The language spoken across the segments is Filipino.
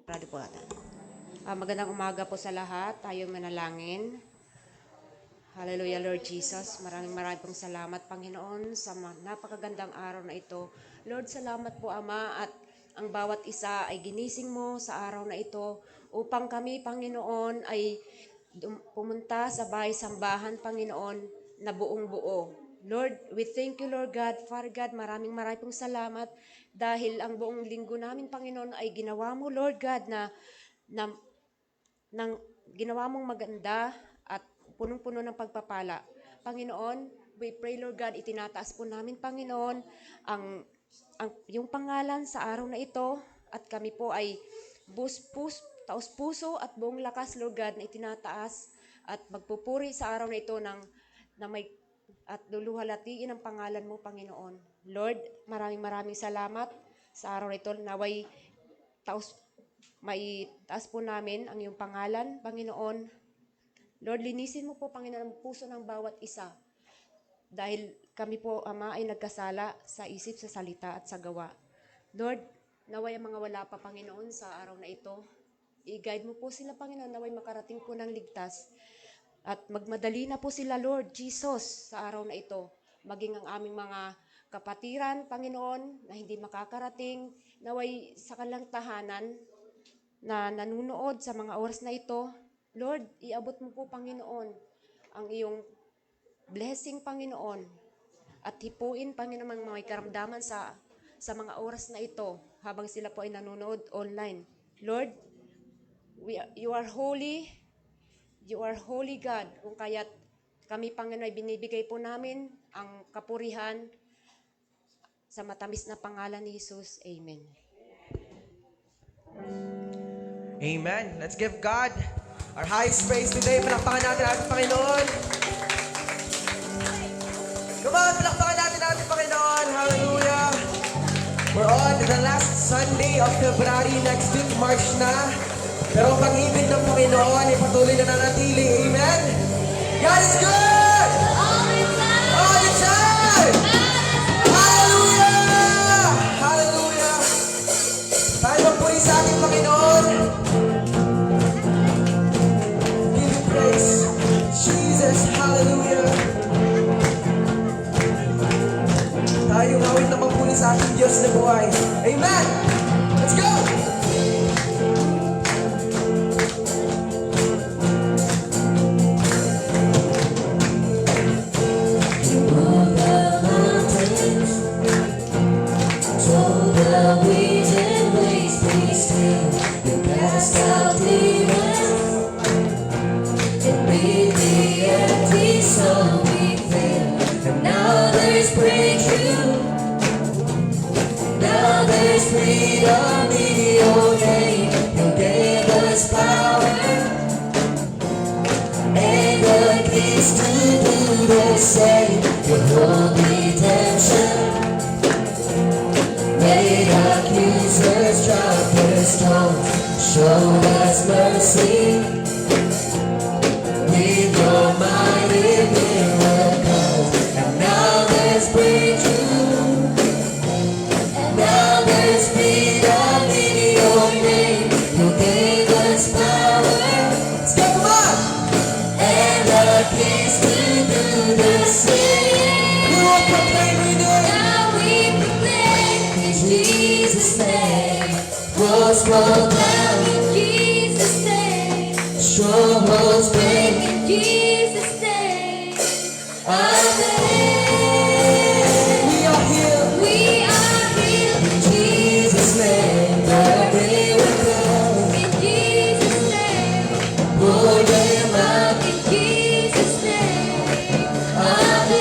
Ready po ata. Magandang umaga po sa lahat. Tayo manalangin. Hallelujah, Lord Jesus. Maraming pong salamat, Panginoon, sa napakagandang araw na ito. Lord, salamat po, Ama, at ang bawat isa ay ginising mo sa araw na ito upang kami, Panginoon, ay pumunta sa bahay-sambahan, Panginoon, na buong buo. Lord, we thank you, Lord God. Father God, maraming pong salamat dahil ang buong linggo namin, Panginoon, ay ginawa mo, Lord God, na ng ginawa mong maganda at punong-puno ng pagpapala. Panginoon, we pray, Lord God, itinataas po namin, Panginoon, yung pangalan sa araw na ito at kami po ay taos puso at buong lakas, Lord God, na itinataas at magpupuri sa araw na ito na may at luluhalatiin ang pangalan mo, Panginoon. Lord, maraming salamat sa araw na ito. Naway taas po namin ang iyong pangalan, Panginoon. Lord, linisin mo po, Panginoon, ang puso ng bawat isa. Dahil kami po, Ama, ay nagkasala sa isip, sa salita at sa gawa. Lord, naway ang mga wala pa, Panginoon, sa araw na ito. I-guide mo po sila, Panginoon, naway makarating po ng ligtas. At magmadali na po sila, Lord Jesus, sa araw na ito. Maging ang aming mga kapatiran, Panginoon, na hindi makakarating, naway sa kanilang tahanan, na nanunood sa mga oras na ito. Lord, iabot mo po, Panginoon, ang iyong blessing, Panginoon, at hipuin, Panginoon, ang mga karamdaman sa mga oras na ito habang sila po ay nanonood online. Lord, you are holy. You are holy God. Kung kaya't kami, Panginoon, ay binibigay po namin ang kapurihan sa matamis na pangalan ni Jesus. Amen. Amen. Let's give God our highest praise today. Palakpakan natin ating Panginoon. Come on, palakpakan natin ating Panginoon. Hallelujah. We're on the last Sunday of February. Next week, March na. Pero ang pag-ibig ng Panginoon ay patuloy na nanatili. Amen. God is good! All the time! Hallelujah! Hallelujah! Tayo magpuri sa ating Panginoon. Give you praise. Jesus, hallelujah. Tayo ngawit na magpuri sa ating Diyos na buhay. Amen! Let's go! Show us mercy with your mighty miracles. And now there's breakthrough. And now there's freedom in your name. You gave us power. Let's go, come on! And the keys to do the same. We will proclaim we do it. Now we proclaim in Jesus' name. Walls roll down in Jesus' name. Strongholds break in Jesus' name. Amen. We are healed. We are healed in Jesus' name. The miracle in Jesus' name. Pull them out in Jesus' name. Amen.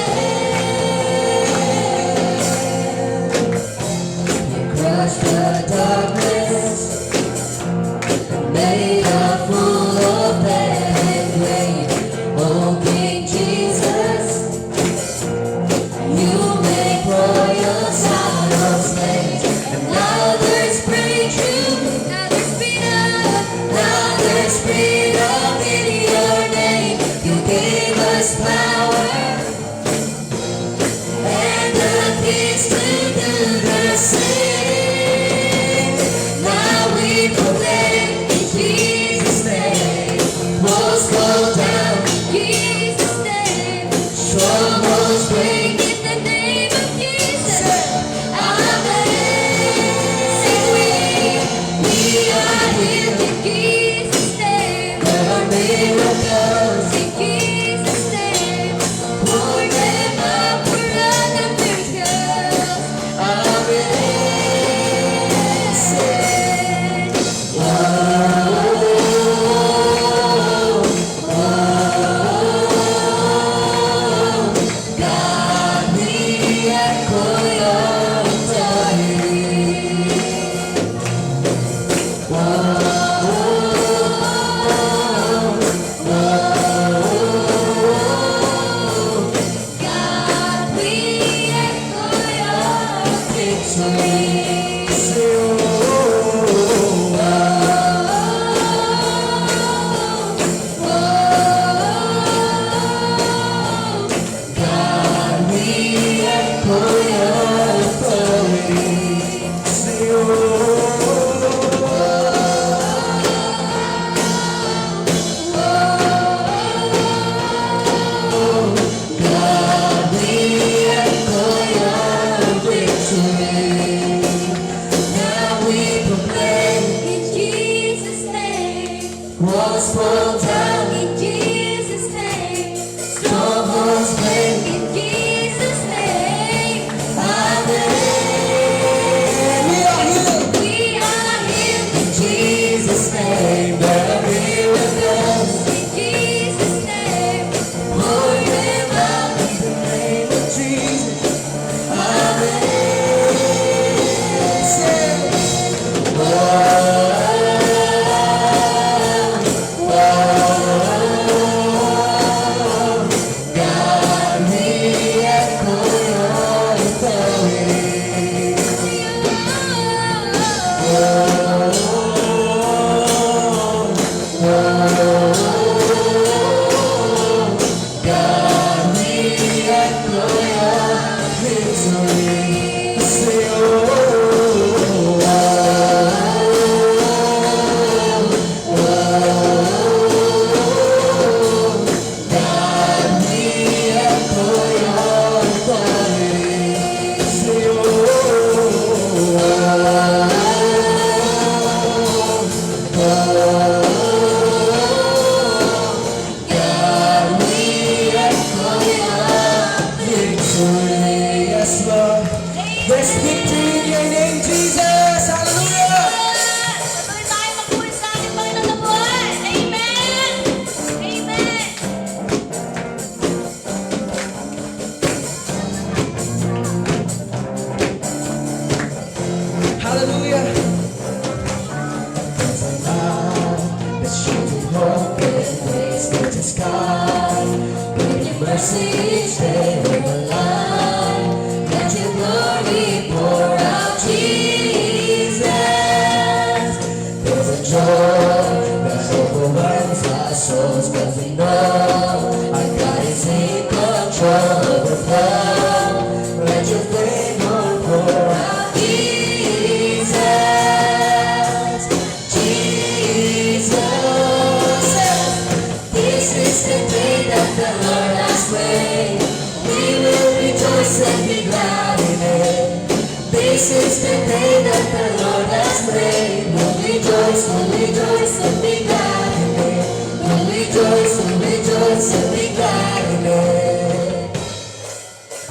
You crush the darkness, made a fool of man and grain. Oh, King Jesus, you make royals out of slaves. And now there's breakthrough, now there's freedom, now there's freedom in your name. You gave us power and the keys to do the same. Walls fall down in Jesus' name. Strongholds break in Jesus' name. Amen. We are healed. We are healed in Jesus' name. There are miracles in Jesus' name. Pour them out in the name of Jesus. Amen. Say, yes, Lord. There's victory in your name, Jesus. Hallelujah. Patuloy tayo magpuri sa ating Panginoon na buhay. Amen! Amen! Hallelujah. There's a light that's shooting hope in ways to the sky. With your mercy each day we're alive. Let your glory pour out, Jesus. There's a joy that overwhelms our souls, 'cause we know our God is in control of the flow. Let your favor pour out, Jesus. Jesus. This is the day that the Lord has made. We will rejoice and be glad in it. This is the day that the Lord has made. We'll rejoice and be glad in it. We'll rejoice and be glad in it.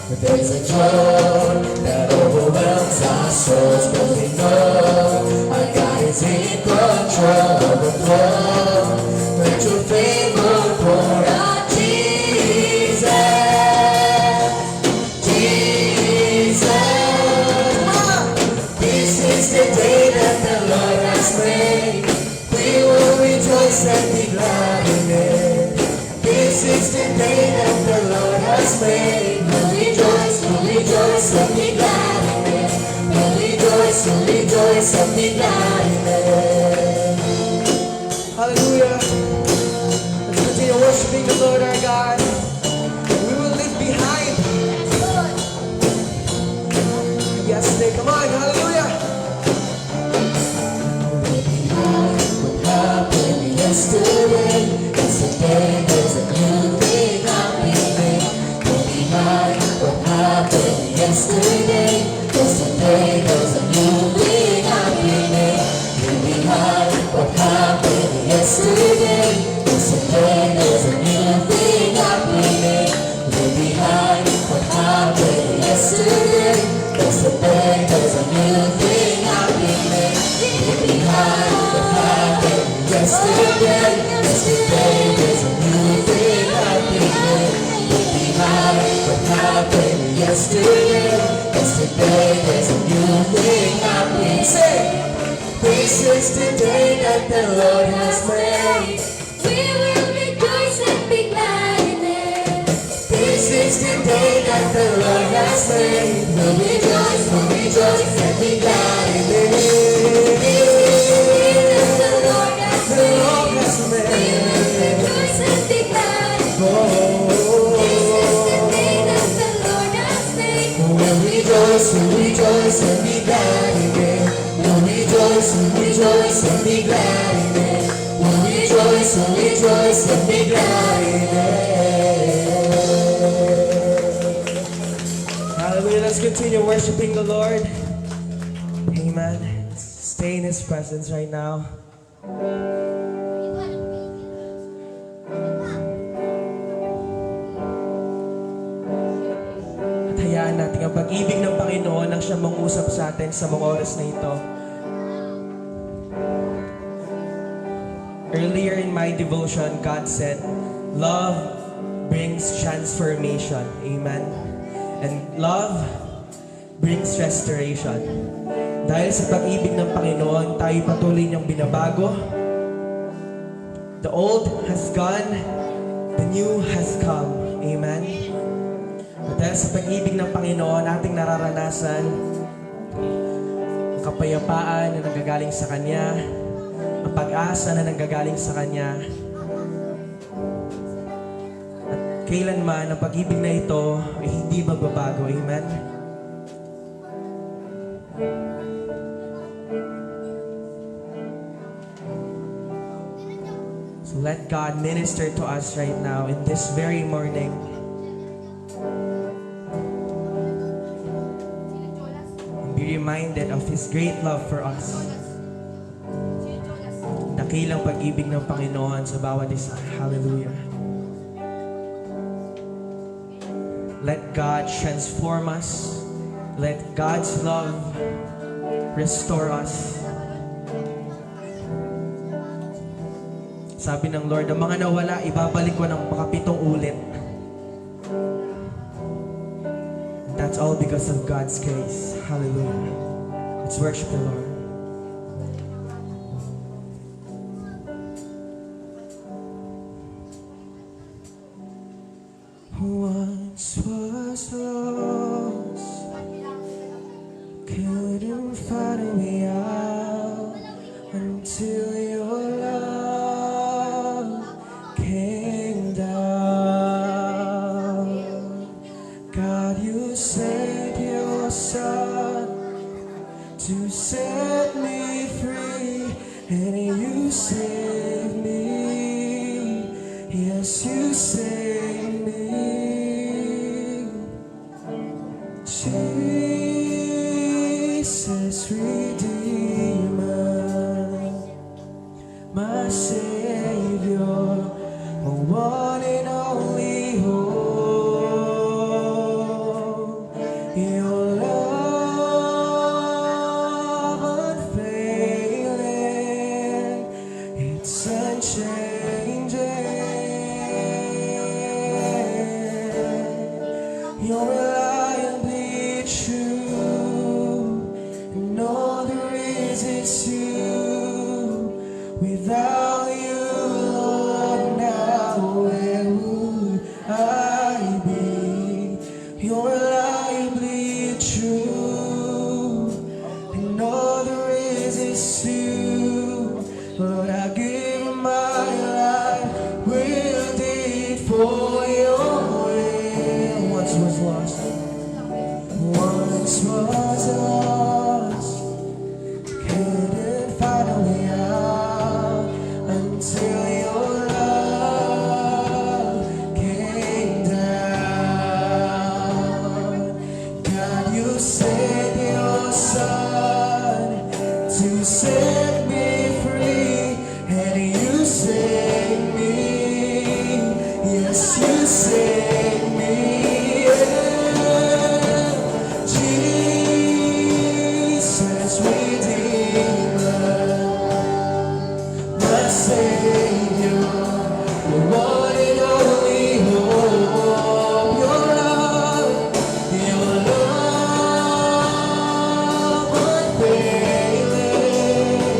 But there's a joy that overwhelms our souls, 'cause we know our God is in control of the flow. Let your favor pour out, Jesus. Jesus. This is the day that the Lord has made. We will rejoice and be glad in it. This is the day that the Lord has made. We'll rejoice and be glad in it. We'll rejoice and be glad in it. Hallelujah. Let's continue worshiping the Lord our God. We will leave behind. Yes, Nick. Come on. Hallelujah. What happened yesterday? Yesterday there's a new thing happening. Don't be mine. What happened yesterday? Yesterday there's a new thing happening. Don't be mine. What happened yesterday? Yesterday there's a new thing happening. Don't be mine. What happened yesterday? Yesterday there's a new thing happening. Don't be mine. What happened yesterday? Yesterday there's a new thing happening. Don't be mine. What happened yesterday? Yesterday there's a new thing happening. Say, this is the day that the Lord has made. We will rejoice and be glad in it. This is the day that the Lord has slain. We'll rejoice and be glad in it. The Lord has The made. Lord has made. Rejoice and be glad. Oh, This is the day that the Lord has made. we'll rejoice and be glad in it. We'll rejoice and be glad in it. We'll rejoice and be glad in it. Hallelujah. Let's continue worshiping the Lord. Amen. Stay in His presence right now. At hayaan natin ang pag-ibig ng Panginoon ang siyang mangusap sa atin sa mga oras na ito. Earlier in my devotion, God said, love brings transformation. Amen. And love brings restoration. Dahil sa pag-ibig ng Panginoon, tayo patuloy niyang binabago. The old has gone, the new has come. Amen. At dahil sa pag-ibig ng Panginoon, ating nararanasan ang kapayapaan na nanggagaling sa Kanya, ang pag-asa na nanggagaling sa Kanya. At kailanman, ang pag-ibig na ito ay hindi magbabago. Amen. So let God minister to us right now in this very morning. And be reminded of His great love for us. Dakilang pag-ibig ng Panginoon sa bawat isa. Hallelujah. Let God transform us. Let God's love restore us. Sabi ng Lord, ang mga nawala, ibabalik ko ng makapitong ulit. And that's all because of God's grace. Hallelujah. Let's worship the Lord. Once was lost, couldn't find a way out until your love came down. God, you sent your Son to set me free, and you saved me. Yes, you saved me. Jesus, Redeemer, my Savior, my one and only hope. Your love unfailing, it's unchanging. You're reliably true, and all there is you. Without you, Lord, now where would I be? You're reliably true, and all there is you. Lord, I give my life, willed it for your will. Once was lost, once was lost, couldn't find a way out until your love came down. God, you sent your Son to set me free, and you saved me. Yes, you saved me. Jesus, Redeemer, my Savior, the one and only hope. Your love unfailing,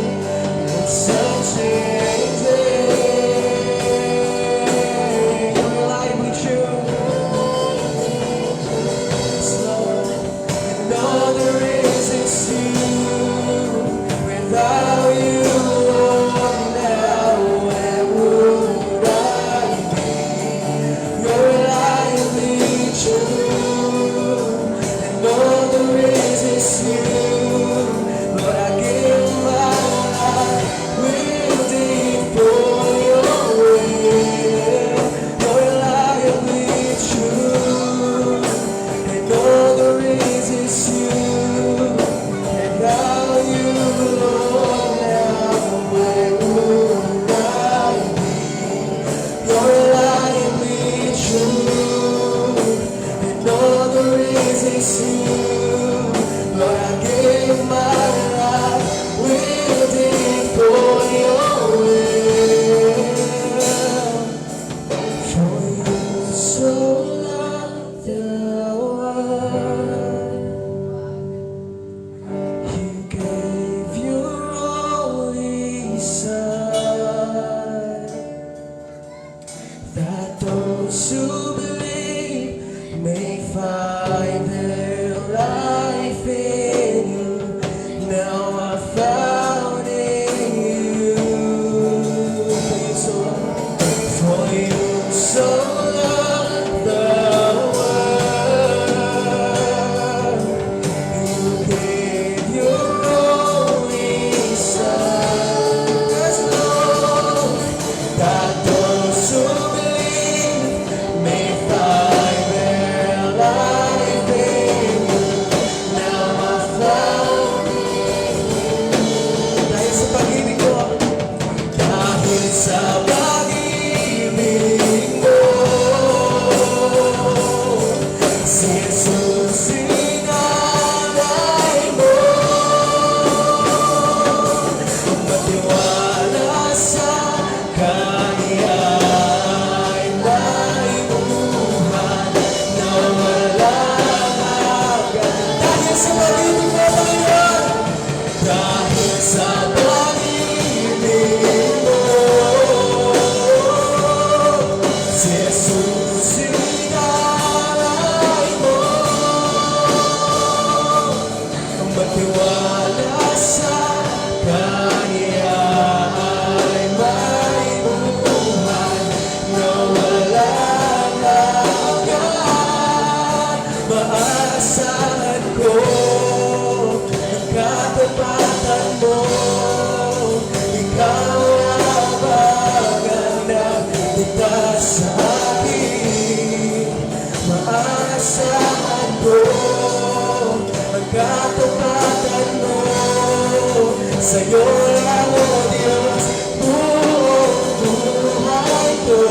Sa'yo lang, O Diyos, buong buhay ko.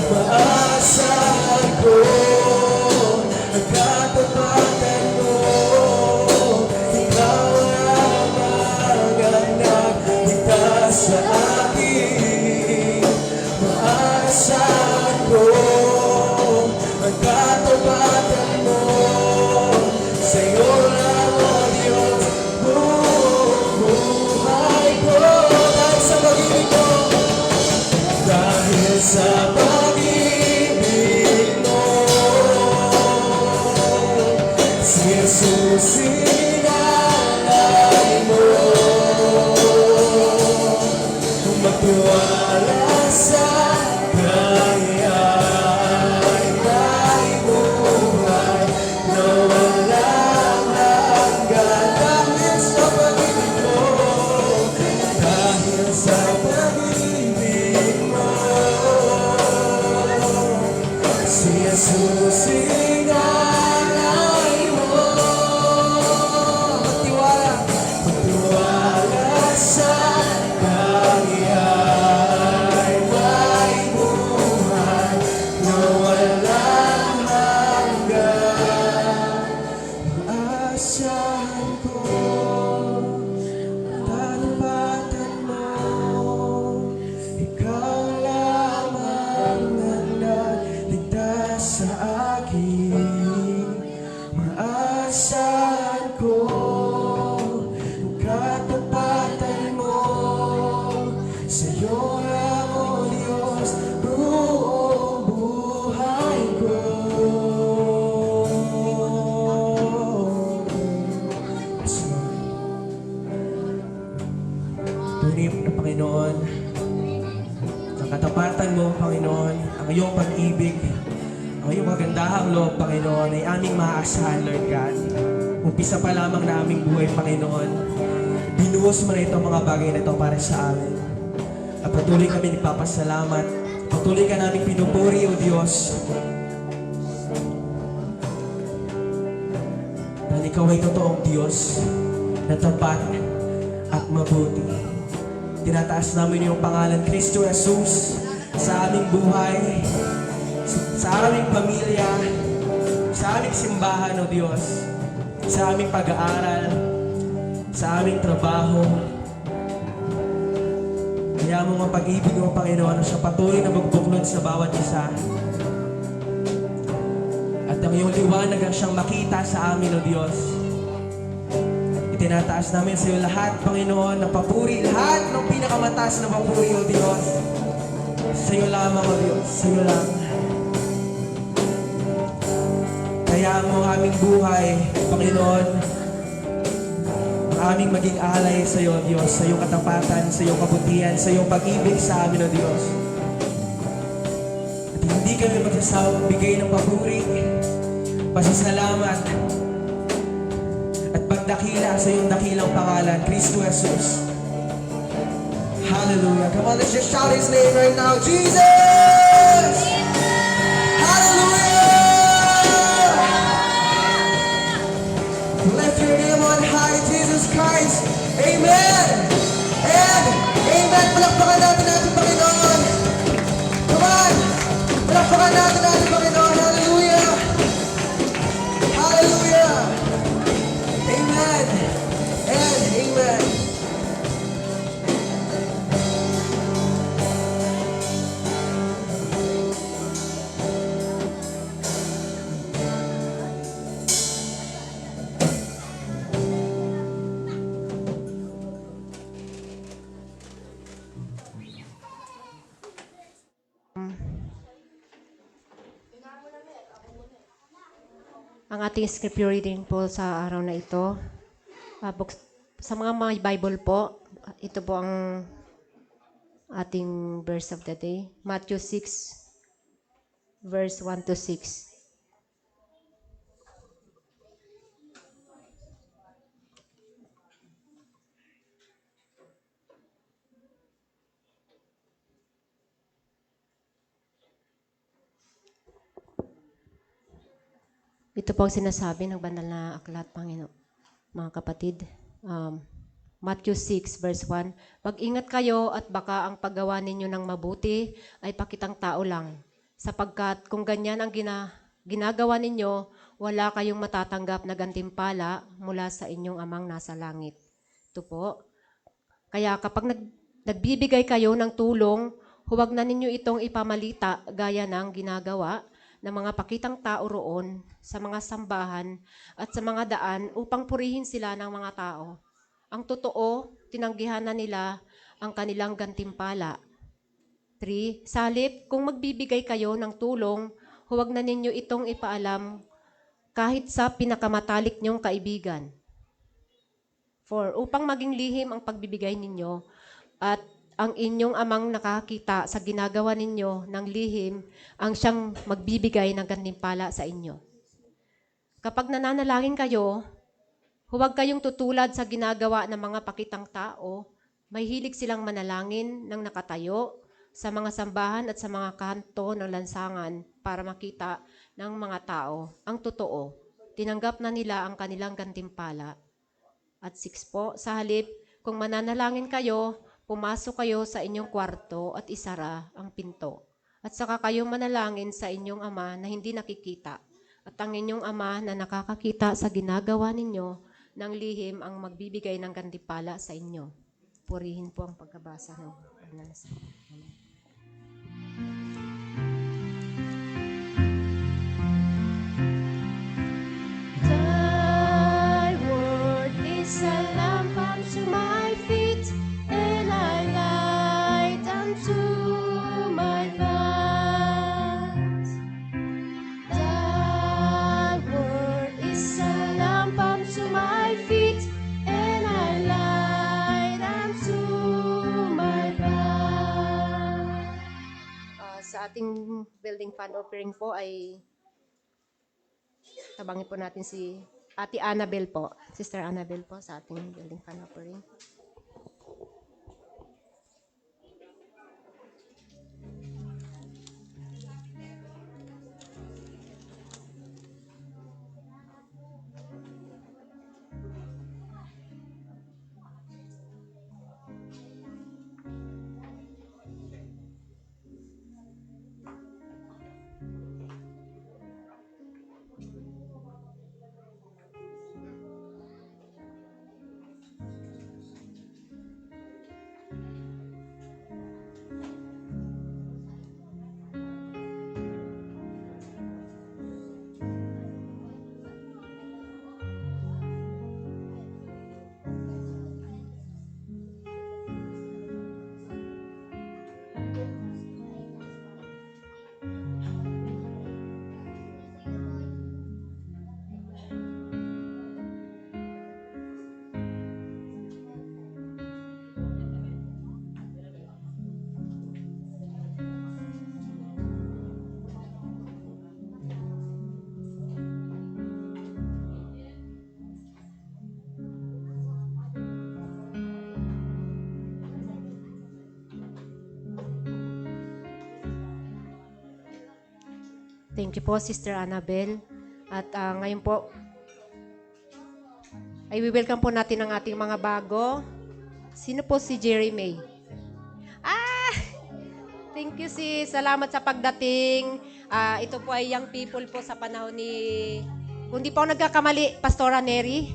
Maasahan ko ang katapatan mo. Ikaw lamang ang nagligtas sa akin. Maasahan ko ang katapatan mo. Sa'yo lang, O Diyos, buong buhay ko. Dahil sa pag-ibig mo, dahil sa pag-ibig mo, si Jesus inalay mo. Kung magtiwala sa kanya ay may buhay na walang hanggan. Dahil sa pag-ibig mo, dahil sa pag-ibig mo, si Jesus inalay mo. Magtiwala sa kanya ay may buhay na walang hanggan. Asahan ko tatapatan mo. Ikaw lamang ang nagligtas sa akin. Maasahan ko ang katapatan mo. Sa'yo lang, O Diyos, buong buhay ko. Tunay na Panginoon, ang katapatan mo, Panginoon, ang iyong pag-ibig, ang iyong kagandahang loob, Panginoon, ay aming maaasahan, Lord God. Umpisa pa lamang na aming buhay, Panginoon, binuhos mo na itong mga bagay na ito para sa amin. At patuloy kami nagpapasalamat, patuloy ka namin pinupuri, O Diyos, dahil ikaw ay totoong Diyos na tapat at mabuti. Tinataas namin yung pangalan Kristo Jesus sa aming buhay, sa aming pamilya, sa aming simbahan, O Diyos, sa aming pag-aaral, sa aming trabaho. Kaya mo ang pag-ibig mo, Panginoon, na siya patuloy na magbuklod sa bawat isa. At ang iyong liwanag ang siyang makita sa amin, O Diyos. Itinataas namin sa iyo lahat, Panginoon, na papuri, lahat ng pinakamataas na papuri, O Diyos. Sa iyo lamang, O Diyos, sa iyo lang. Kaya mo ang aming buhay, Panginoon, ang aming maging alay sa iyo, Diyos, sa iyong katapatan, sa iyong kabutihan, sa iyong pag-ibig sa amin, O Diyos. At hindi kami magsasawang bigay ng papuri, pasasalamat, at pagdakila sa iyong dakilang pangalan, Kristo Jesus. Hallelujah. Come on, let's just shout His name right now. Jesus! Hallelujah! Lift your name on high, Jesus Christ. Amen! And amen! Palakpakan natin natin, Panginoon. Come on! Palakpakan natin natin, Panginoon. Hallelujah! Hallelujah! Amen! And amen! Ang ating scripture reading po sa araw na ito, sa mga Bible po, ito po ang ating verse of the day. Matthew 6, verse 1 to 6. Ito po ang sinasabi ng banal na aklat, Panginoon. Mga kapatid, Matthew 6 verse 1. Mag-ingat kayo at baka ang paggawa ninyo ng mabuti ay pakitang tao lang. Sapagkat kung ganyan ang ginagawa ninyo, wala kayong matatanggap na gantimpala mula sa inyong amang nasa langit. Ito po. Kaya kapag nagbibigay kayo ng tulong, huwag na ninyo itong ipamalita gaya ng ginagawa ng mga pakitang tao roon sa mga sambahan at sa mga daan upang purihin sila ng mga tao. Ang totoo, tinanggihan na nila ang kanilang gantimpala. 3. Sa halip, kung magbibigay kayo ng tulong, huwag na ninyo itong ipaalam kahit sa pinakamatalik niyong kaibigan. 4. Upang maging lihim ang pagbibigay ninyo at ang inyong amang nakakita sa ginagawa ninyo ng lihim ang siyang magbibigay ng gantimpala sa inyo. Kapag nananalangin kayo, huwag kayong tutulad sa ginagawa ng mga pakitang tao. May hilig silang manalangin ng nakatayo sa mga sambahan at sa mga kanto ng lansangan para makita ng mga tao. Ang totoo, tinanggap na nila ang kanilang gantimpala. At 6 po, sa halip, kung mananalangin kayo, pumasok kayo sa inyong kwarto at isara ang pinto. At saka kayo manalangin sa inyong ama na hindi nakikita. At ang inyong ama na nakakakita sa ginagawa ninyo ng lihim ang magbibigay ng gantimpala sa inyo. Purihin po ang pagkabasa ng banal na salita. Thy word is a lamp unto my feet, and a light unto my path. Thy word is a lamp unto my feet, and a light unto my path. Sa ating building fund offering po ay tabangin po natin si Ate Annabel po. Sister Annabel po sa ating building fund offering. Thank you po, Sister Annabel. At ngayon po, ay welcome po natin ang ating mga bago. Sino po si Jerry May? Thank you, sis. Salamat sa pagdating. Ito po ay young people po sa panahon ni, kung di po ako nagkakamali, Pastora Neri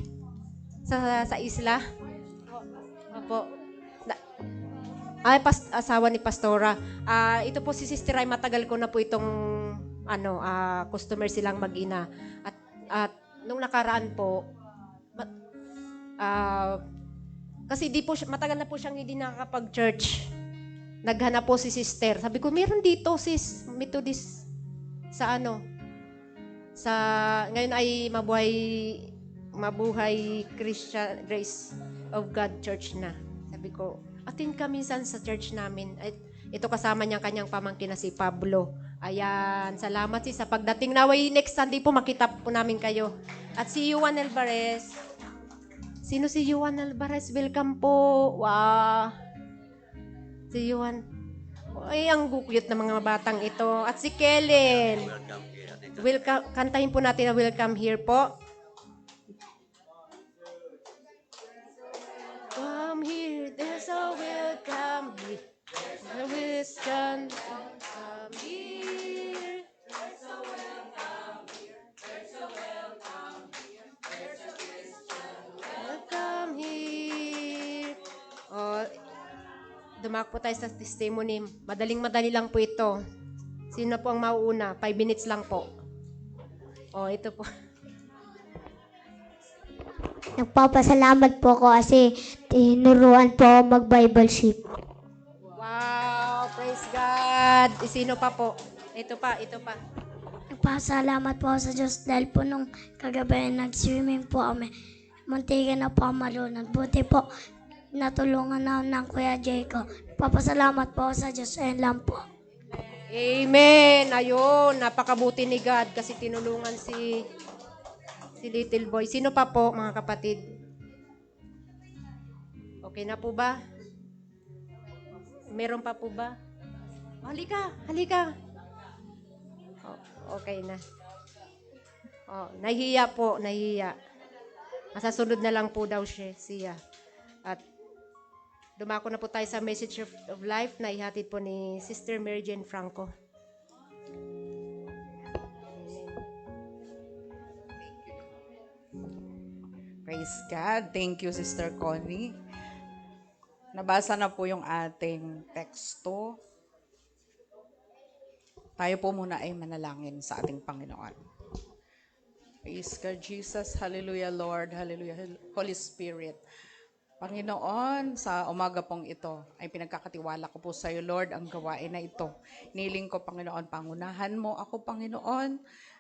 sa isla. Opo. Asawa ni Pastora. Ito po si Sister Ray, matagal ko na po itong customer silang mag-ina. At nung nakaraan po, kasi matagal na po siyang hindi nakakapag-church. Naghanap po si Sister. Sabi ko, meron dito sis, Methodist ngayon ay mabuhay Christian Grace of God Church na. Sabi ko, attend ka minsan sa church namin. Ito kasama niya kanyang pamangkin na si Pablo. Ayan, salamat sis sa pagdating. Naway next Sunday po makita po namin kayo. At si Juan Alvarez. Sino si Juan Alvarez? Welcome po. Wow. Si Juan. Ay, ang cute na mga batang ito. At si Kellen. Welcome. Kantahin po natin na welcome here po. Wow. dumako po tayo sa testimony. Madaling-madali lang po ito. Sino po ang mauuna? 5 minutes lang po. Ito po. Nagpapasalamat po ako kasi tinuruan po ako mag-Bible sheet. Wow, praise God. Sino pa po? Ito pa. Nagpapasalamat po ako sa Diyos dahil po nung kagabi nag-swimming po kami. Muntikan na po ako marunong. Buti po natulungan na ng Kuya Jayco. Nagpapasalamat po ako sa Diyos. Ayun lang po. Amen. Ayun, napakabuti ni God kasi tinulungan si little boy. Sino pa po, mga kapatid? Okay na po ba? Meron pa po ba? Halika. Okay na. Nahihiya po. Masasunod na lang po daw siya. At dumako na po tayo sa Message of Life na ihatid po ni Sister Mary Jane Franco. Praise God. Thank you, Sister Connie. Nabasa na po yung ating teksto. Tayo po muna ay manalangin sa ating Panginoon. Praise God, Jesus. Hallelujah, Lord. Hallelujah, Holy Spirit. Panginoon, sa umaga pong ito, ay pinagkakatiwala ko po sa iyo, Lord, ang gawain na ito. Niling ko, Panginoon, pangunahan mo ako, Panginoon.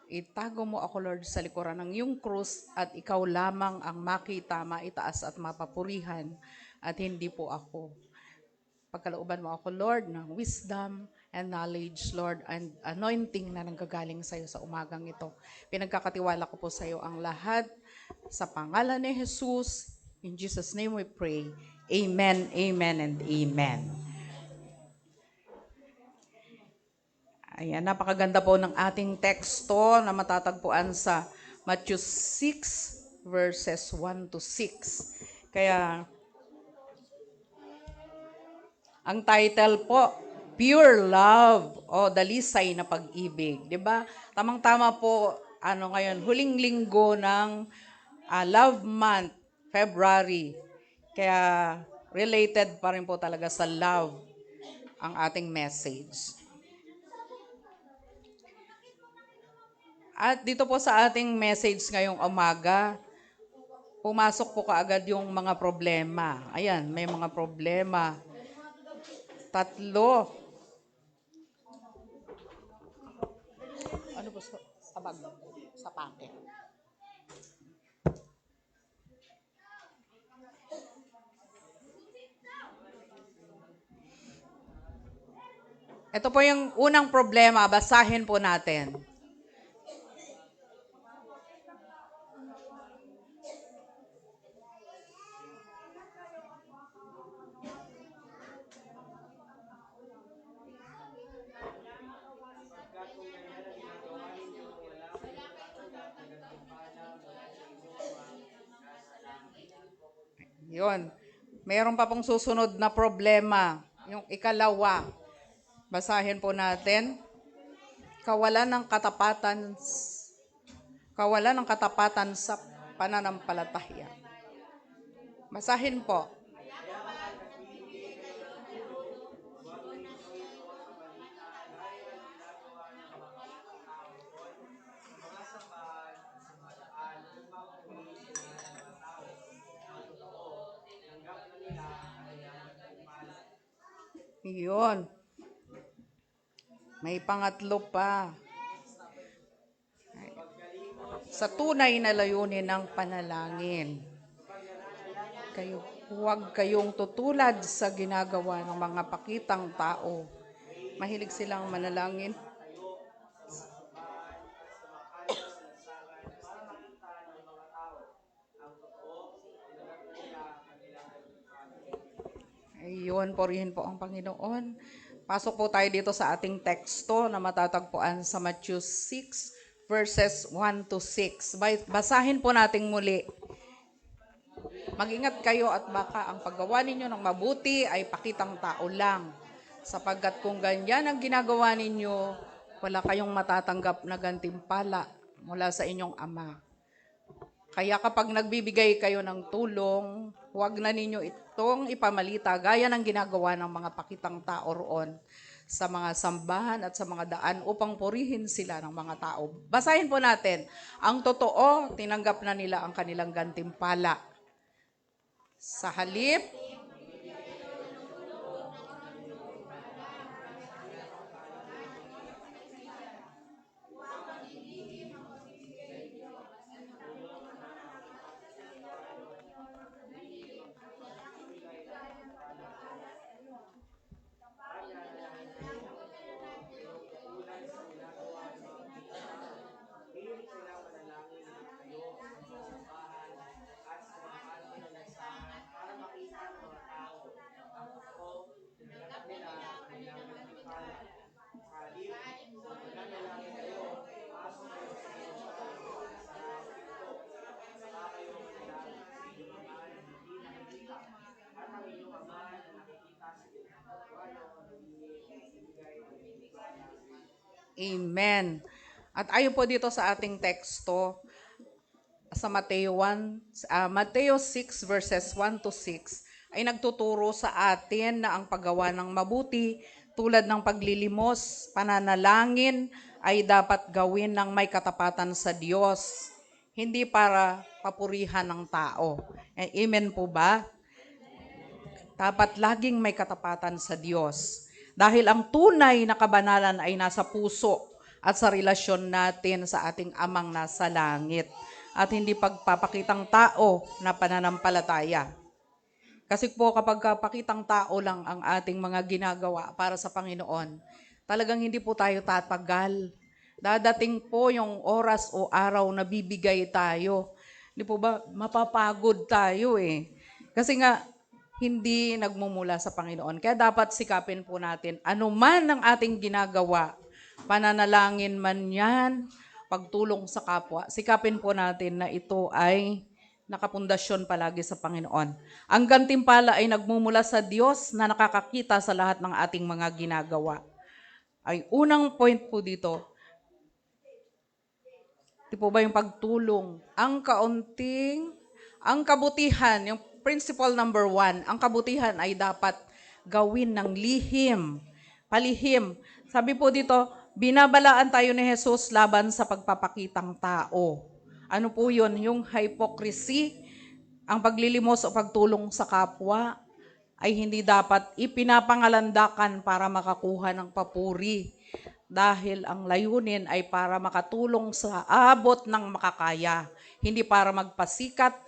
Itago mo ako, Lord, sa likuran ng iyong krus at ikaw lamang ang makita, maitaas at mapapurihan at hindi po ako. Pagkalooban mo ako, Lord, ng wisdom and knowledge, Lord, and anointing na nanggagaling sa iyo sa umagang ito. Pinagkakatiwala ko po sa iyo ang lahat sa pangalan ni Jesus. In Jesus' name we pray. Amen, amen, and amen. Ayan, napakaganda po ng ating teksto na matatagpuan sa Matthew 6 verses 1 to 6. Kaya, ang title po, Pure Love o Dalisay na Pag-ibig. 'Di ba? Tamang-tama po, ngayon, huling linggo ng Love Month, February. Kaya, related pa rin po talaga sa love ang ating message. At dito po sa ating message ngayong umaga, pumasok po kaagad yung mga problema. Ayan, may mga problema. 3. Ano po sa bag? Sa packet. Ito po yung unang problema. Basahin po natin. Yun. Mayroon pa pong susunod na problema. Yung ikalawa. Basahin po natin. Kawalan ng katapatan sa pananampalataya. Basahin po. Yun. May pangatlo pa. Sa tunay na layunin ng panalangin. Huwag kayong tutulad sa ginagawa ng mga pakitang tao. Mahilig silang manalangin. Ayun, purihin po ang Panginoon. Pasok po tayo dito sa ating teksto na matatagpuan sa Matthew 6 verses 1 to 6. Basahin po natin muli. Mag-ingat kayo at baka ang paggawa ninyo ng mabuti ay pakitang tao lang. Sapagkat kung ganyan ang ginagawa ninyo, wala kayong matatanggap na gantimpala mula sa inyong Ama. Kaya kapag nagbibigay kayo ng tulong, huwag na ninyo itong ipamalita gaya ng ginagawa ng mga pakitang tao roon sa mga sambahan at sa mga daan upang purihin sila ng mga tao. Basahin po natin. Ang totoo, tinanggap na nila ang kanilang gantimpala. Sa halip, Amen. At ayon po dito sa ating teksto, sa Mateo 6 verses 1 to 6, ay nagtuturo sa atin na ang paggawa ng mabuti tulad ng paglilimos, pananalangin, ay dapat gawin ng may katapatan sa Diyos, hindi para papurihan ng tao. Amen po ba? Dapat laging may katapatan sa Diyos. Dahil ang tunay na kabanalan ay nasa puso at sa relasyon natin sa ating amang nasa langit. At hindi pagpapakitang tao na pananampalataya. Kasi po kapag pakitang tao lang ang ating mga ginagawa para sa Panginoon, talagang hindi po tayo tatagal. Dadating po yung oras o araw na bibigay tayo. Hindi po ba, mapapagod tayo eh. Kasi nga, hindi nagmumula sa Panginoon. Kaya dapat sikapin po natin, anuman ang ating ginagawa, pananalangin man yan, pagtulong sa kapwa, sikapin po natin na ito ay nakapundasyon palagi sa Panginoon. Ang gantimpala ay nagmumula sa Diyos na nakakakita sa lahat ng ating mga ginagawa. Ay unang point po dito, di po ba yung pagtulong? Ang kabutihan, yung principle number 1, ang kabutihan ay dapat gawin ng lihim, palihim. Sabi po dito, binabalaan tayo ni Jesus laban sa pagpapakitang tao. Ano po yun? Yung hypocrisy, ang paglilimos o pagtulong sa kapwa ay hindi dapat ipinapangalandakan para makakuha ng papuri. Dahil ang layunin ay para makatulong sa abot ng makakaya. Hindi para magpasikat.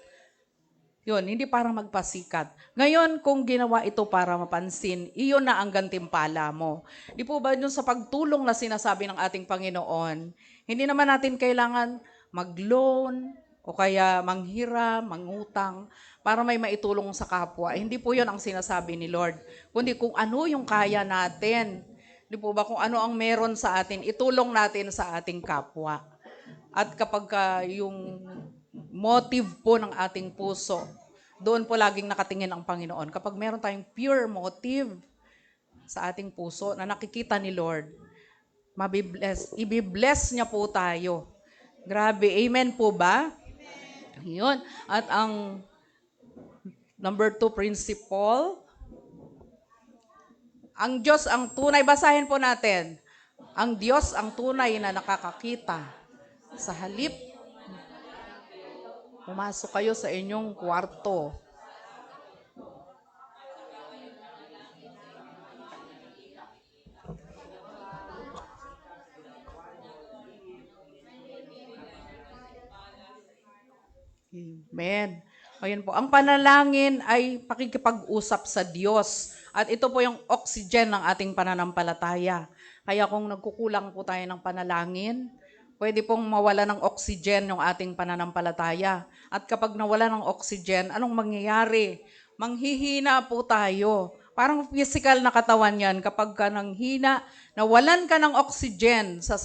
Yun, hindi para magpasikat. Ngayon, kung ginawa ito para mapansin, iyon na ang gantimpala mo. Di po ba yun sa pagtulong na sinasabi ng ating Panginoon, hindi naman natin kailangan mag-loan o kaya manghiram, mangutang para may maitulong sa kapwa. Hindi po yun ang sinasabi ni Lord. Kundi kung ano yung kaya natin. Di po ba kung ano ang meron sa atin, itulong natin sa ating kapwa. At kapag yung motive po ng ating puso, doon po laging nakatingin ang Panginoon. Kapag meron tayong pure motive sa ating puso na nakikita ni Lord, i-bless niya po tayo. Grabe, amen po ba? Yun. At ang number 2 principle, ang Diyos ang tunay, basahin po natin, ang Diyos ang tunay na nakakakita. Sa halip, pumasok kayo sa inyong kwarto. Amen. Ayun po. Ang panalangin ay pakikipag-usap sa Diyos. At ito po yung oxygen ng ating pananampalataya. Kaya kung nagkukulang po tayo ng panalangin, pwede pong mawala ng oxygen yung ating pananampalataya. At kapag nawala ng oxygen, anong mangyayari? Manghihina po tayo. Parang physical na katawan yan. Kapag ka nanghina, nawalan ka ng oxygen sa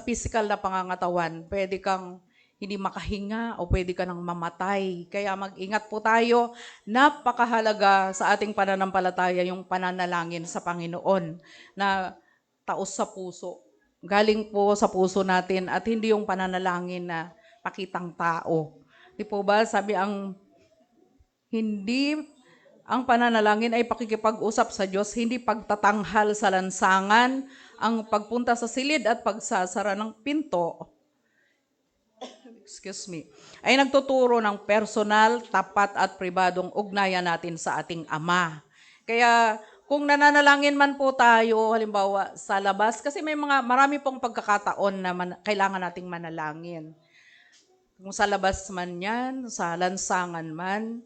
physical na pangangatawan, pwede kang hindi makahinga o pwede ka nang mamatay. Kaya mag-ingat po tayo. Napakahalaga sa ating pananampalataya yung pananalangin sa Panginoon na taos sa puso. Galing po sa puso natin at hindi yung pananalangin na pakitang tao. Di po ba? Sabi ang pananalangin ay pakikipag-usap sa Diyos, hindi pagtatanghal sa lansangan, ang pagpunta sa silid at pagsasara ng pinto, ay nagtuturo ng personal, tapat at pribadong ugnayan natin sa ating Ama. Kaya kung nananalangin man po tayo, halimbawa sa labas, kasi marami pong pagkakataon na kailangan nating manalangin. Kung sa labas man yan, sa lansangan man,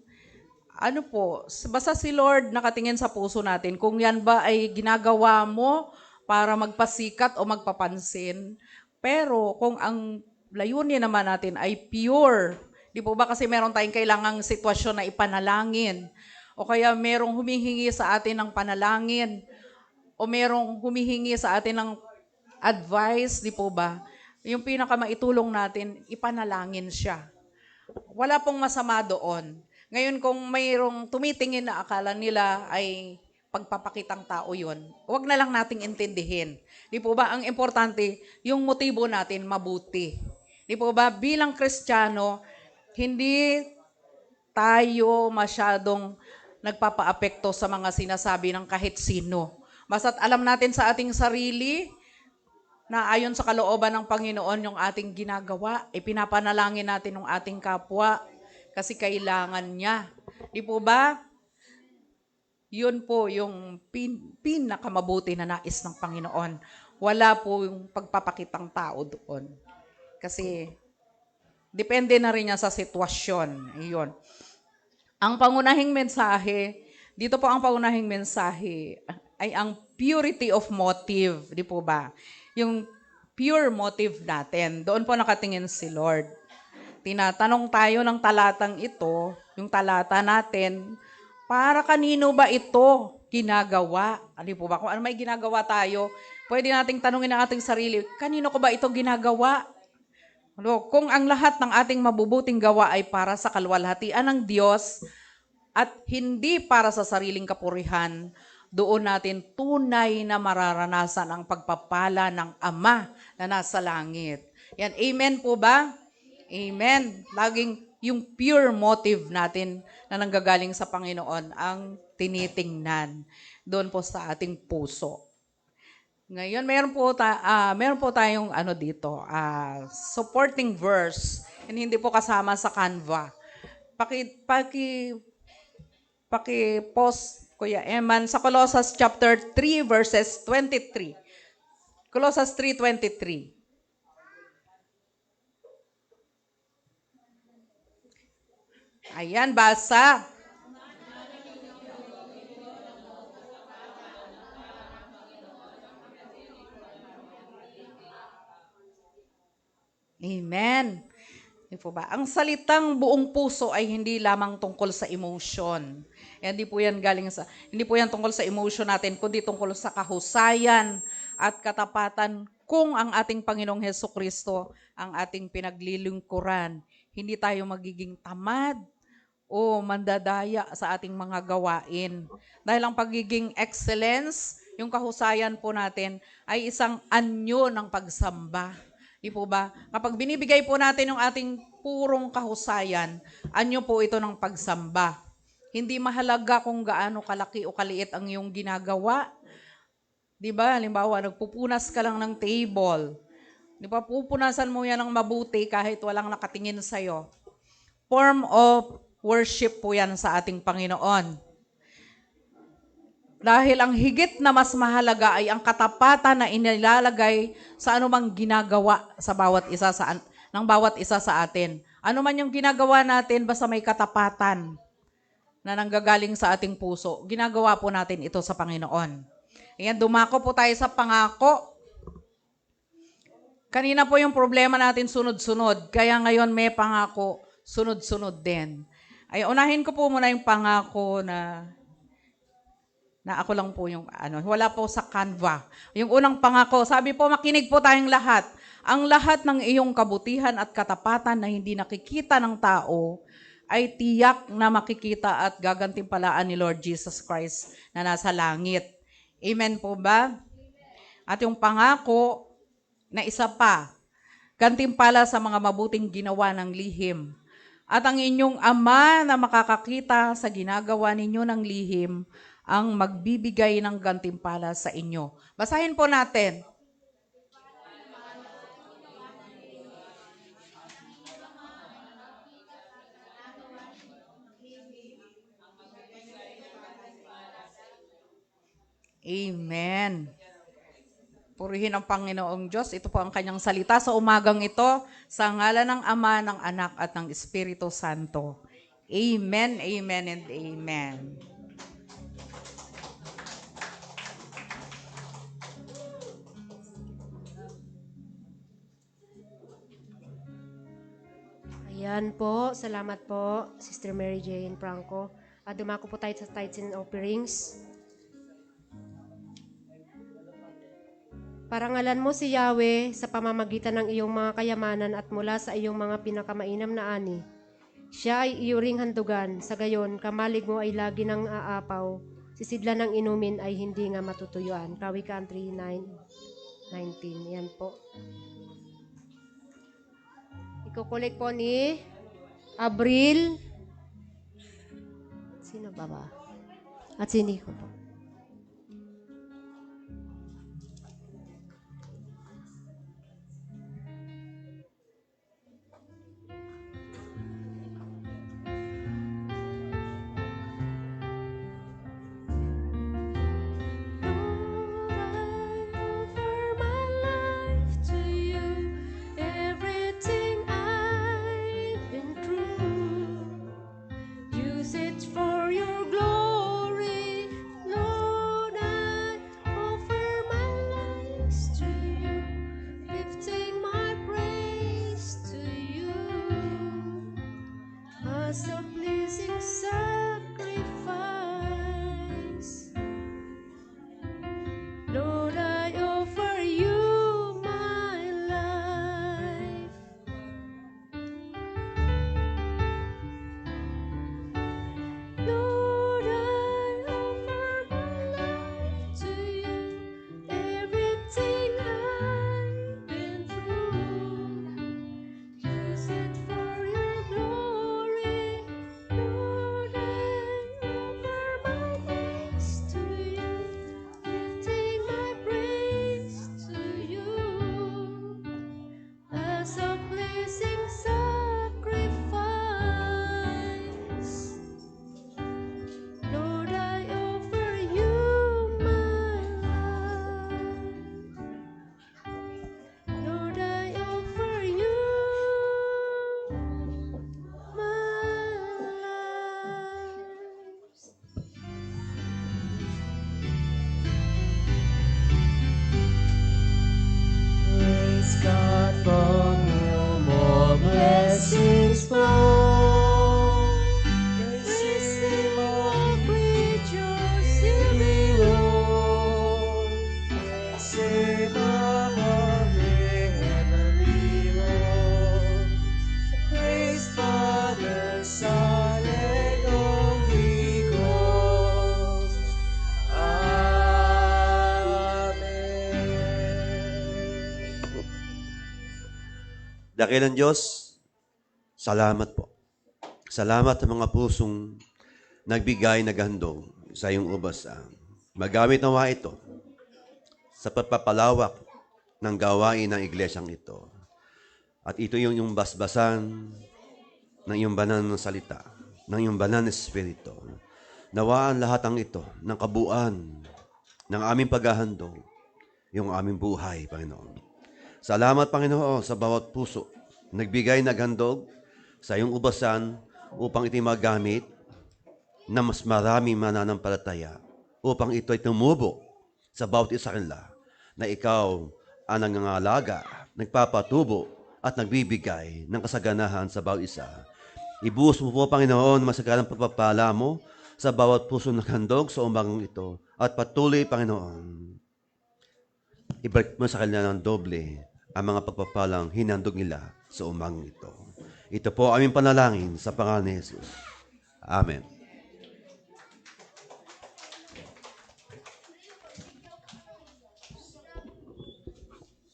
basta si Lord nakatingin sa puso natin, kung yan ba ay ginagawa mo para magpasikat o magpapansin. Pero kung ang layunin naman natin ay pure, di po ba kasi meron tayong kailangang sitwasyon na ipanalangin, o kaya merong humihingi sa atin ng panalangin, o merong humihingi sa atin ng advice, di po ba? Yung pinakamaitulong natin, ipanalangin siya. Wala pong masama doon. Ngayon, kung mayroong tumitingin na akala nila ay pagpapakitang tao yon, huwag na lang nating intindihin. Di po ba? Ang importante, yung motibo natin mabuti. Di po ba? Bilang Kristiyano, hindi tayo masyadong nagpapaapekto sa mga sinasabi ng kahit sino. Basta't alam natin sa ating sarili na ayon sa kalooban ng Panginoon yung ating ginagawa, ipinapanalangin natin ng ating kapwa kasi kailangan niya. Di po ba? Yun po yung pinakamabuti na nais ng Panginoon. Wala po yung pagpapakitang tao doon. Kasi depende na rin yan sa sitwasyon. Iyon. Ang pangunahing mensahe, dito po ang pangunahing mensahe ay ang purity of motive. Di po ba? Yung pure motive natin. Doon po nakatingin si Lord. Tinatanong tayo ng talatang ito, yung talata natin, para kanino ba ito ginagawa? Di po ba? Kung ano may ginagawa tayo, pwede nating tanungin ang ating sarili, kanino ko ba ito ginagawa? Kung ang lahat ng ating mabubuting gawa ay para sa kaluwalhatian ng Diyos at hindi para sa sariling kapurihan, doon natin tunay na mararanasan ang pagpapala ng Ama na nasa langit. Yan, amen po ba? Amen. Laging yung pure motive natin na nanggagaling sa Panginoon ang tinitingnan doon po sa ating puso. Ngayon, meron po tayong dito, supporting verse, and hindi po kasama sa Canva. Paki-post, Kuya Eman, sa Colossus chapter 3, verses 23. Colossus 3:23. Ayan, basa. Amen. Di po ba? Ang salitang buong puso ay hindi lamang tungkol sa emotion. Hindi po yan tungkol sa emotion natin, kundi tungkol sa kahusayan at katapatan kung ang ating Panginoong Hesukristo ang ating pinaglilingkuran. Hindi tayo magiging tamad o mandadaya sa ating mga gawain. Dahil ang pagiging excellence, yung kahusayan po natin, ay isang anyo ng pagsamba. Di po ba? Kapag binibigay po natin yung ating purong kahusayan, anyo po ito ng pagsamba. Hindi mahalaga kung gaano kalaki o kaliit ang iyong ginagawa. Di ba? Halimbawa, nagpupunas ka lang ng table. Di ba? Pupunasan mo yan ng mabuti kahit walang nakatingin sa'yo. Form of worship po yan sa ating Panginoon. Dahil ang higit na mas mahalaga ay ang katapatan na inilalagay sa anumang ginagawa sa bawat isa sa atin. Ano man yung ginagawa natin, basta may katapatan na nanggagaling sa ating puso, ginagawa po natin ito sa Panginoon. Ayan, dumako po tayo sa pangako. Kanina po yung problema natin sunod-sunod, kaya ngayon may pangako, sunod-sunod din. Ay, unahin ko po muna yung pangako na ako lang po yung wala po sa Canva. Yung unang pangako, sabi po, makinig po tayong lahat. Ang lahat ng iyong kabutihan at katapatan na hindi nakikita ng tao ay tiyak na makikita at gagantimpalaan ni Lord Jesus Christ na nasa langit. Amen po ba? At yung pangako na isa pa, gantimpala sa mga mabuting ginawa ng lihim. At ang inyong Ama na makakakita sa ginagawa ninyo ng lihim, ang magbibigay ng gantimpala sa inyo. Basahin po natin. Amen. Purihin ang Panginoong Diyos. Ito po ang kanyang salita sa umagang ito, sa ngalan ng Ama, ng Anak, at ng Espiritu Santo. Amen, amen, and amen. Ayan po, salamat po, Sister Mary Jane Franco. At dumako po tayo sa tithes and offerings. Parangalan mo si Yahweh sa pamamagitan ng iyong mga kayamanan at mula sa iyong mga pinakamainam na ani. Siya ay iyuring handugan, sa gayon, kamalig mo ay lagi ng aapaw, sisidla ng inumin ay hindi nga matutuyuan. Kawikaan 3:19. Yan po. Ikukulik po ni Abril. Sino ba? At si Nico po. As a pleasing sacrifice, Lord, I offer you my life. Lord, I offer my life to you. Everything I've been through, use it for your glory. Lord, I offer my thanks to you, lifting my praise to you as a pleasing sacrifice. Lord, I offer you my life. Lord, I offer you my life. Praise God from whom all blessings flow. Praise Him, all Creatures in below. Praise Him above the heavenly hosts. Praise Father, Son, and Holy Ghost. Amen. Dakilang Diyos, salamat po. Salamat sa mga pusong nagbigay, naghandog sa iyong ubas. Magamit nawa ito sa pagpapalawak ng gawain ng iglesyang ito. At ito yung basbasan ng iyong banal na salita, ng iyong banal na espiritu. Nawaan lahat ang ito ng kabuuan ng aming paghahandog, yung aming buhay, Panginoon. Salamat, Panginoon, sa bawat puso. Nagbigay, naghandog sa iyong ubasan upang ito'y magamit na mas maraming mananampalataya upang ito'y tumubo sa bawat isa kanila na ikaw ang nangangalaga, nagpapatubo at nagbibigay ng kasaganahan sa bawat isa. Ibuhos mo po, Panginoon, masagalang pagpapala mo sa bawat puso naghandog sa umagang ito at patuloy, Panginoon, ibalik mo sa kanila ng doble ang mga pagpapalang hinandog nila sa umagang ito. Ito po aming panalangin sa pangalan ni Jesus. Amen.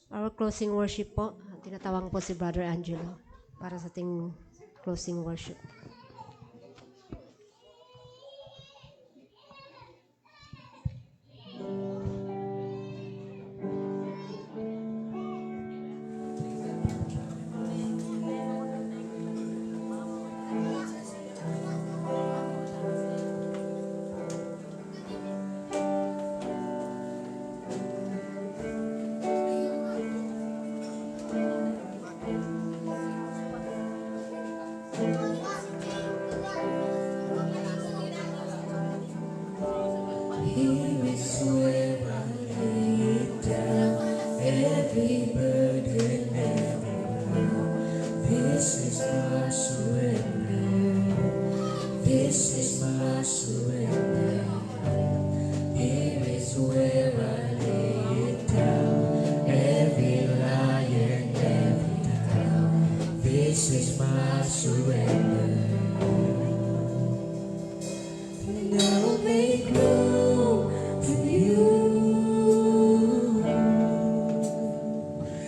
Our closing worship po. Tinatawag po si Brother Angelo para sa ating closing worship. Here is where I lay it down, every burden, every burden. This is my surrender. This is my surrender. Here is where I lay it down, every lie and every doubt. This is my surrender. Now make room for you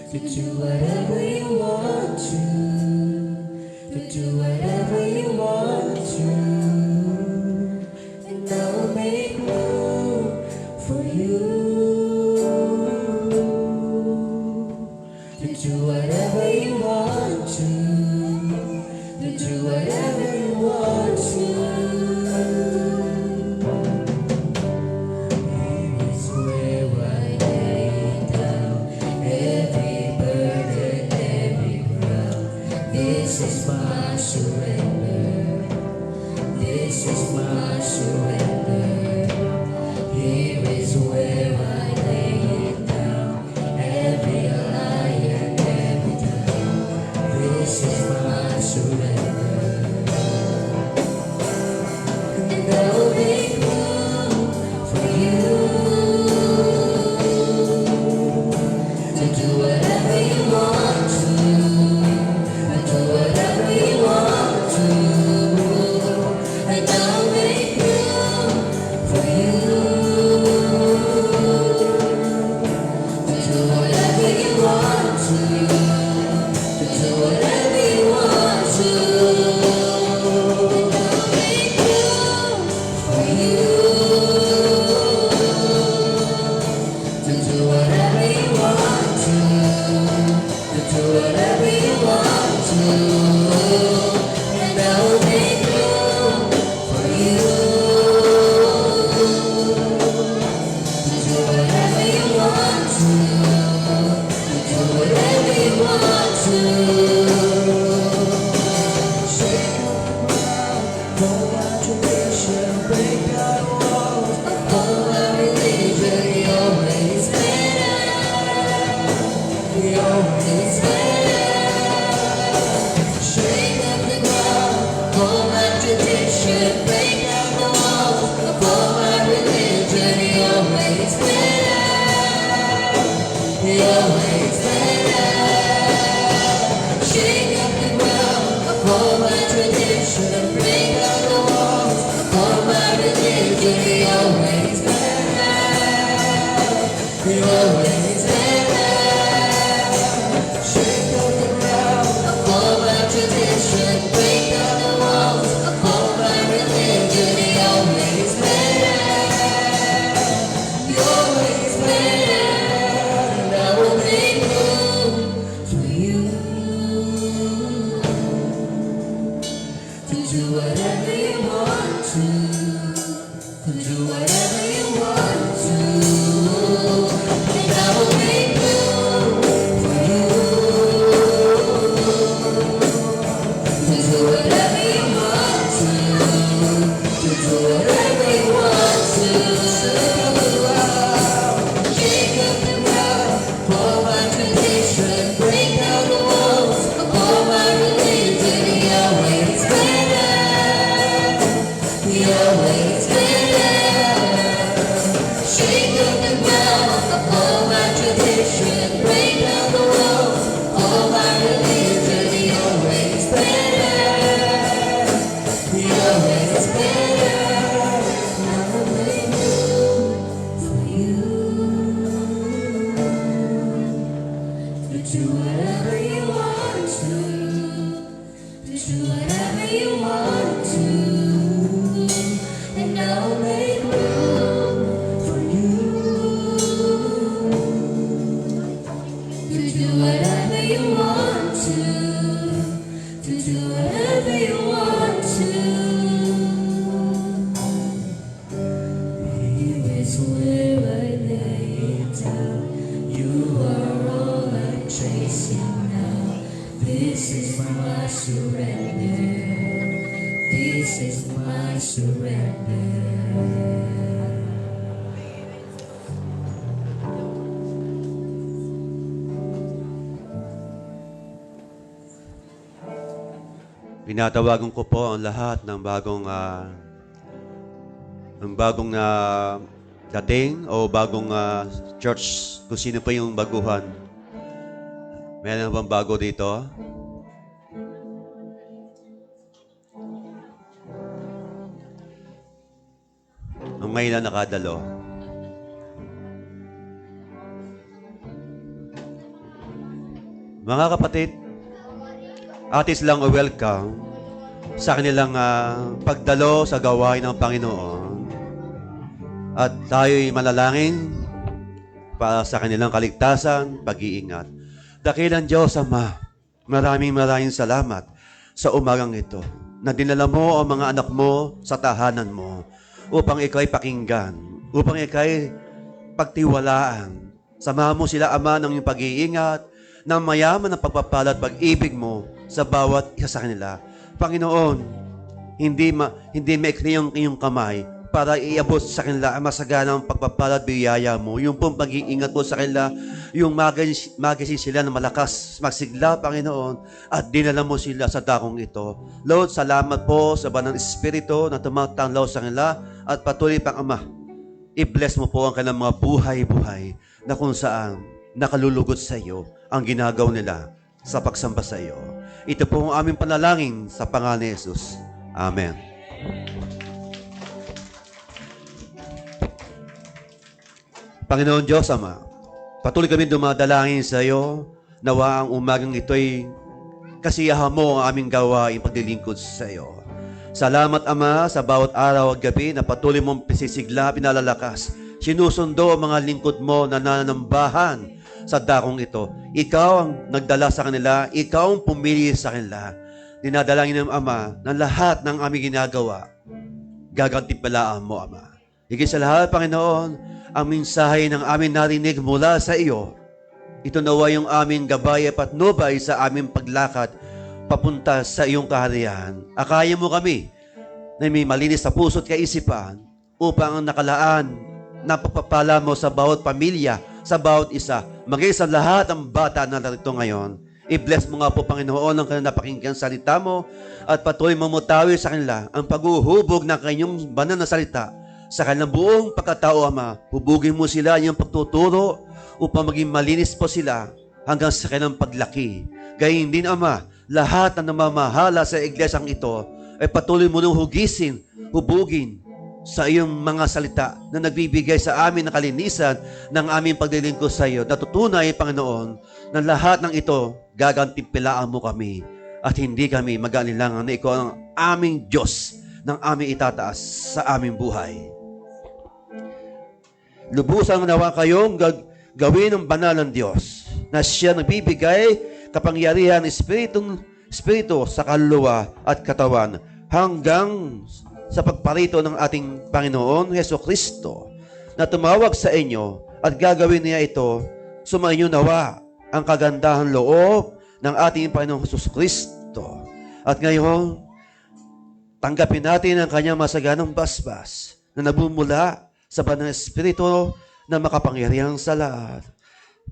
to do whatever you want to do whatever you want to, and I'll make room for you to do whatever you want to do whatever you want to. This is my surrender. This is my surrender. Here is where I lay it down. Every lie and every doubt. This is my surrender. And I'll make room for you to do whatever you want to. Whatever you want to, and I'll make room for you to do whatever you want to do whatever you want to, and I'll make room for you to do whatever you want to do whatever you want to. And I'll make room for you to do whatever you want to do whatever you want to. Shake up the ground, pull out tradition, break down walls, pull out religion. Your way is better. Your way is better. Shake up the ground, pull my tradition, break down the walls, pull my religion. Your way is better. Your way is better. Shake up the ground, pull my tradition, break down the walls, pull my religion. Your way is better. Your way is better. Shake up the ground, pull my tradition, break down the walls, pull my religion. Your way is better. Your way is better. And I will make room for you to do whatever you want to do whatever you want to, and I will make room for you to do whatever you want to do whatever you want to. Shake up the ground, pull my tradition, break down the walls, pull my religion. Your way is better. Your way is better. Shake up the ground, pull my tradition, break down the walls, pull my religion. Your way is better. Your way is better. is where I lay it down. You are all I'm chasing now. This is my surrender. This is my surrender. Pinatawagan ko po ang lahat ng bagong dating o bagong church, kung sino pa yung baguhan. Meron bang bago dito? Ang ngayon na nakadalo. Mga kapatid, atis lang welcome sa kanilang pagdalo sa gawain ng Panginoon. At tayo'y manalangin para sa kanilang kaligtasan, pag-iingat. Dakilang Diyos Ama, maraming salamat sa umagang ito na dinala mo ang mga anak mo sa tahanan mo upang ikaw'y pakinggan, upang ikaw'y pagtiwalaan. Samahan mo sila, Ama, ng iyong pag-iingat, ng mayaman ng pagpapala at pag-ibig mo sa bawat isa sa kanila. Panginoon, hindi maikli yung iyong kamay para iabot sa kanila ang masaganang pagpapala at biyaya mo. Yung pong pag-iingat mo sa kanila, yung magasin sila na malakas, magsigla, Panginoon, at dinala mo sila sa dakong ito. Lord, salamat po sa Banal Espiritu na tumatanglaw sa kanila at patuloy pang Ama. I-bless mo po ang kanilang mga buhay-buhay na kung saan nakalulugod sa iyo ang ginagaw nila sa pagsamba sa iyo. Ito po ang aming panalangin sa pangalan ni Jesus. Amen. Panginoon Diyos Ama, patuloy kami dumadalangin sa iyo. Nawa ang umagang ito'y kasiyahan mo ang aming gawain paglilingkod sa iyo. Salamat Ama sa bawat araw at gabi na patuloy mong pisisigla, pinalalakas. Sinusundo ang mga lingkod mo na nananambahan sa dakong ito. Ikaw ang nagdala sa kanila, ikaw ang pumili sa kanila. Dinadalangin ng Ama na lahat ng aming ginagawa, gagantimpalaan mo, Ama. Higit sa lahat, Panginoon, ang mensahe ng aming narinig mula sa iyo, ito nawa yung aming gabay at patnubay sa aming paglakad papunta sa iyong kaharian. Akaya mo kami na may malinis sa puso't kaisipan upang ang nakalaan na pagpapala mo sa bawat pamilya, sa bawat isa, maging sa lahat ng bata na narito ngayon. I-bless mo nga po, Panginoon, ang kanilang napakinggan salita mo at patuloy mamutawi sa kanila ang paghuhubog ng kanyang banal na salita sa kanilang buong pagkatao, Ama. Hubugin mo sila yung pagtuturo upang maging malinis po sila hanggang sa kanilang paglaki. Gayun din, Ama, lahat na namamahala sa iglesyang ito ay patuloy mo nang hubugin sa iyong mga salita na nagbibigay sa amin ng kalinisan ng aming paglilingkod sa iyo. Natutunay, Panginoon, na lahat ng ito gagantimpilaan mo kami at hindi kami mag-aalilangan na ikaw ang aming Diyos ng aming itataas sa aming buhay. Lubusang nawa kayong gawin ng banal ng Diyos na siya nagbibigay kapangyarihan ng Espiritu sa kaluluwa at katawan hanggang sa pagparito ng ating Panginoon Heso Kristo na tumawag sa inyo at gagawin niya ito, sumainyo nawa ang kagandahan loob ng ating Panginoong Hesus Kristo. At ngayon, tanggapin natin ang kanyang masaganang basbas na nabumula sa Banal Espiritu na makapangyarihang sa lahat.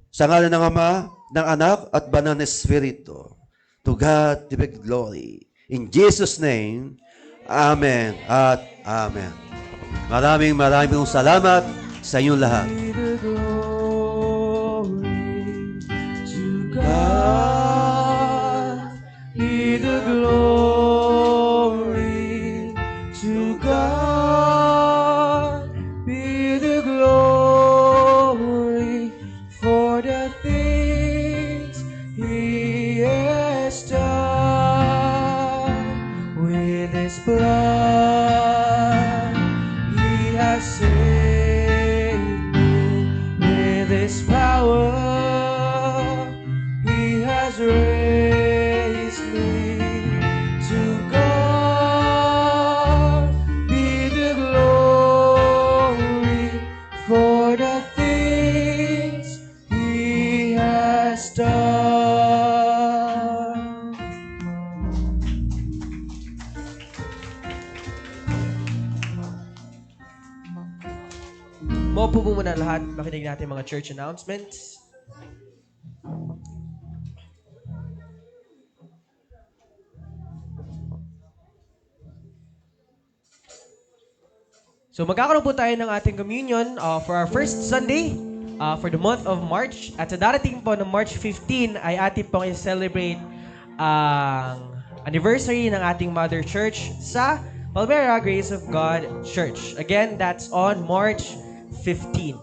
Sa ngalan ng Ama, ng Anak, at Banal na Espiritu. To God be glory. In Jesus' name, Amen at Amen. Maraming salamat sa inyong lahat. Be the glory to God. Be the glory for the things He has done. With His blood, He has saved me. Maupo po muna lahat. Makinig natin mga church announcements. So magkakaroon po tayo ng ating communion for our first Sunday for the month of March. At sa darating po ng March 15 ay ating pong i-celebrate ang anniversary ng ating Mother Church sa Palmera Grace of God Church. Again, that's on March 15.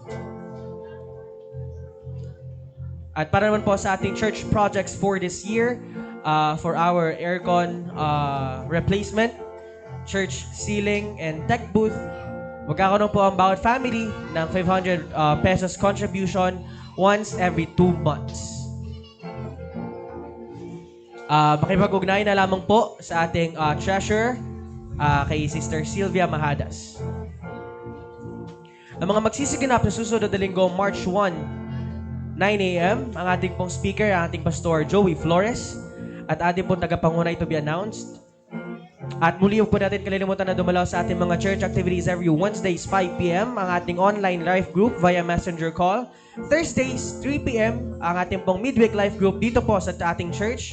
At para naman po sa ating church projects for this year, for our aircon replacement, church ceiling, and tech booth, magkakaroon po ang bawat family ng 500 pesos contribution once every 2 months. Makipag-ugnayan na lamang po sa ating treasurer, kay Sister Sylvia Mahadas. Ang mga magsisiganap na susunod na linggo, March 1, 9 a.m., ang ating pong speaker, ang ating pastor Joey Flores, at ating pong tagapangunay to be announced. At muli po natin kalilimutan na dumalaw sa ating mga church activities every Wednesdays 5 p.m. ang ating online life group via messenger call. Thursdays 3 p.m. ang ating pong midweek life group dito po sa ating church.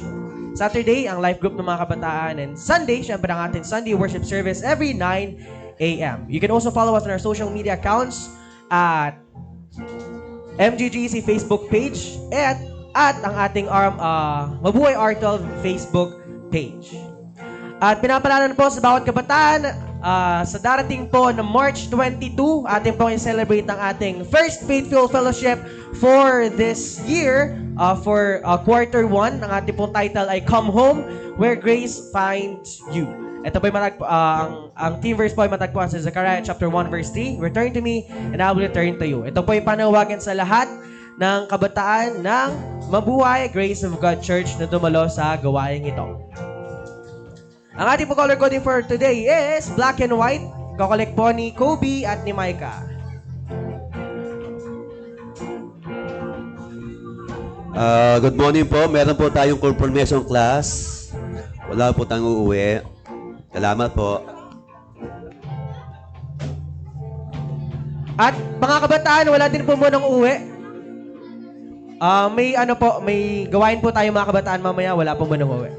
Saturday ang life group ng mga kabataan, and Sunday, syempre ang ating Sunday worship service every 9 a.m. You can also follow us on our social media accounts at MGGC Facebook page at ang ating Mabuhay R12 Facebook page. At pinapalanan po sa bawat kabataan, sa darating po ng March 22, ating pong i-celebrate ang ating First Faithful Fellowship for this year, for quarter 1. Ang ating pong title ay Come Home, Where Grace Finds You. Ito po ang theme verse po ay matagpuan sa Zechariah chapter 1 verse 3, Return to me and I will return to you. Ito po ay panawagan sa lahat ng kabataan ng Mabuhay Grace of God Church na dumalo sa gawaing ito. Ang ating po color coding for today is black and white. Kakolek po ni Kobe at ni Micah. Good morning po. Meron po tayong confirmation class. Wala po tayong uuwi. Salamat po. At mga kabataan, wala din po munang uwi. May gawain po tayo mga kabataan mamaya. Wala po munang uwi.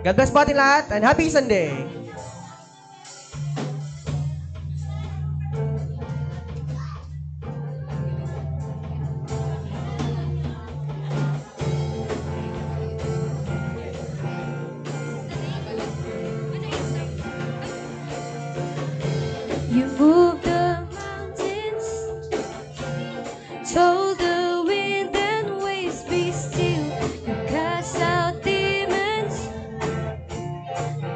God bless po ating lahat and happy Sunday! You moved the mountains, told the wind and waves be still. You cast out demons,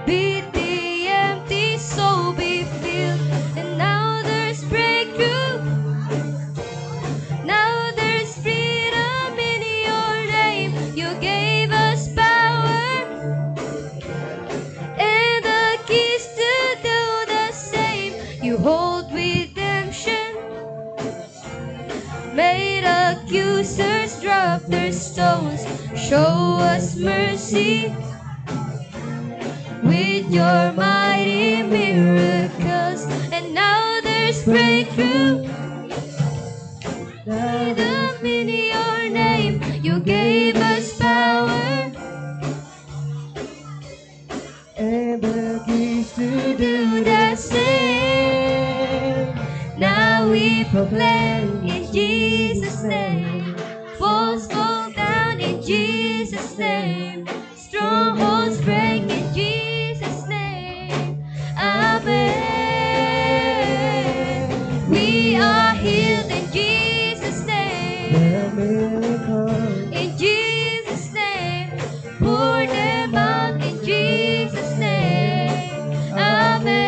beat the empty soul be filled. And now there's breakthrough, now there's freedom in your name. You gave us power and the keys to do the same. You hold redemption, made accusers drop their stones. Show us mercy with your mighty miracles. And now there's breakthrough, freedom in your name. You gave us power And the keys to do the same. Now we proclaim in Jesus' name. Falls fall down in Jesus' name. Strongholds break in Jesus' name. Amen. We are healed in Jesus' name. In Jesus' name. Pour them out in Jesus' name. Amen.